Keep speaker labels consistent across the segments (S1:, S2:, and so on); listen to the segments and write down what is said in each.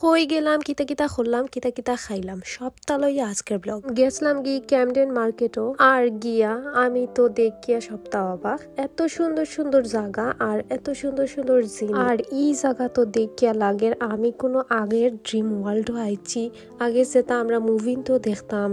S1: কই গেলাম, কিতা কিতা করলাম, কিতা কিতা খাইলাম, সবটা লইয়া আজকের ব্লগ। গেছলাম গিয়ে ক্যামডেন মার্কেটও, আর গিয়া আমি তো দেখিয়া সবটা অবাক। এত সুন্দর সুন্দর জায়গা আর এত সুন্দর সুন্দর জিনিস, আর এই জায়গা তো দেখিয়া লাগে আমি কোনো আগের ড্রিম ওয়ার্ল্ডও আইছি। আগে যেটা আমরা মুভি তো দেখতাম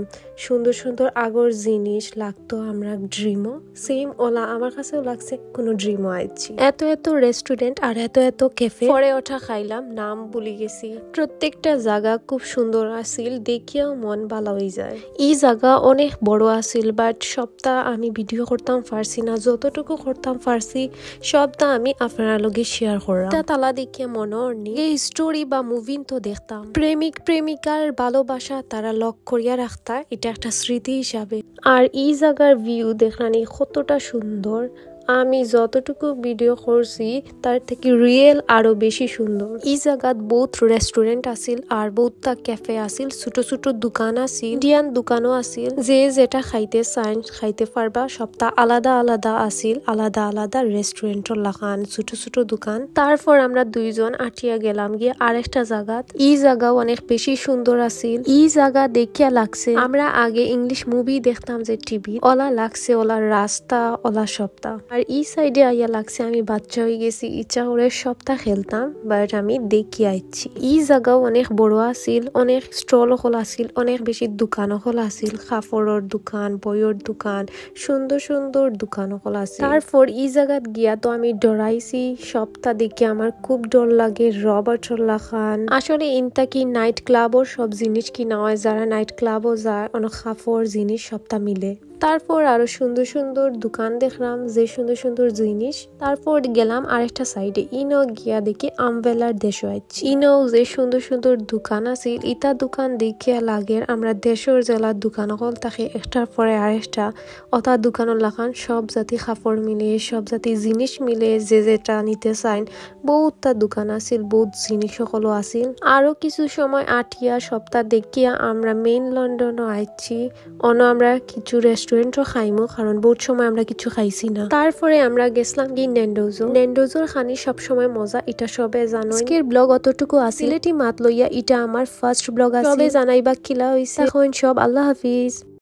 S1: সুন্দর সুন্দর আগর জিনিস লাগতো আমরা ড্রিমও, সেম ওলা আমার কাছেও লাগছে কোনো ড্রিমও আইছি। এত এত রেস্টুরেন্ট আর এত এত ক্যাফে, পরে ওঠা খাইলাম, নাম ভুলে গেছি। প্রত্যেকটা জায়গা খুব সুন্দর আছিল, দেখিয়াও মন ভালো হয়ে যায়। এই জায়গা অনেক বড় আছিল, বাট সবটা আমি ভিডিও করতাম পারছি না। যতটুকু করতাম পারছি সবটা আমি আপনার লগে শেয়ার করলাম। তালা দেখিয়া মনে নি এই স্টোরি বা মুভি তো দেখতাম, প্রেমিক প্রেমিকার ভালোবাসা তারা লক করিয়া রাখতা, এটা একটা স্মৃতি হিসাবে। আর এই জায়গার ভিউ দেখলানি কতটা সুন্দর। আমি যতটুকু ভিডিও করছি তার থেকে রিয়েল আরো বেশি সুন্দর। এই জায়গাত বহুত রেস্টুরেন্ট আছিল আর বহুতটা ক্যাফে আছিল, ছোট ছোট দোকান আছিল, ইন্ডিয়ান দোকানও আছিল। যে যেটা খাইতে চান খাইতে পারবা, সবটা আলাদা আলাদা আছিল, আলাদা আলাদা রেস্টুরেন্টর লাগান ছোট ছোট দোকান। তারপর আমরা দুইজন আটিয়া গেলাম গিয়ে আরেকটা জায়গাত। এই জায়গাও অনেক বেশি সুন্দর আছিল। এই জায়গা দেখিয়া লাগছে আমরা আগে ইংলিশ মুভি দেখতাম যে টিভি, ওলা লাগছে ওলার রাস্তা ওলা সবটা। আর এই সাইডে আইয়া লাগছে আমি বাচ্চা হয়ে গেছি, ইচ্ছা করে সপ্তাহ খেলতাম, বাট আমি দেখি আইছি। এই জায়গাও অনেক বড় আছিল, অনেক স্টল হল আছিল, অনেক বেশি দোকান হল আছিল, কাপড়ের দোকান, বইয়ের দোকান, সুন্দর সুন্দর দোকান হল আছিল। তারপর এই জায়গাত গিয়া তো আমি ডরাইছি, সপ্তাহ দেখে আমার খুব ডর লাগে। রবার্টর লাখান আসলে ইনতা কি নাইট ক্লাবও সব জিনিস কিনা হয়, যারা নাইট ক্লাবও যায় অনেক কাপড় জিনিস সপ্তাহ মিলে। তারপর আরো সুন্দর সুন্দর দোকান দেখলাম, যে সুন্দর সুন্দর জিনিস। তারপর গেলাম আরেকটা সাইডে, ইনো গিয়া দেখি আমবেলার দেশ আইছি। ইনো যে সুন্দর সুন্দর দোকান আছে, ইটা দোকান দেখিয়া লাগে আমরা দেশের জেলার দোকান হল থাকে একটার পরে আরেকটা। অতা দোকানের লাগান সব জাতি কাপড় মিলে, সব জাতি জিনিস মিলে, যে যেটা নিতে চাইন বহুতটা দোকান আছিল, বহুত জিনিস সকলও আছিল। আরো কিছু সময় আটিয়া সপ্তাহ দেখিয়া আমরা মেইন লন্ডনও আইছি। আমরা কিছু রেস্টুরেন্টও খাইমো, কারণ বহুত সময় আমরা কিছু খাইছি না। তারপরে আমরা গেছিলাম কি নেন্ডোজোর খানি সব সময় মজা, এটা সবে জানো। আজকের ব্লগ অতটুকু আছে, সিলেটি মাত লইয়া এটা আমার ফার্স্ট ব্লগ আছে, সবে জানাইবা কিলা হইছে। এখন সব আল্লাহ হাফিজ।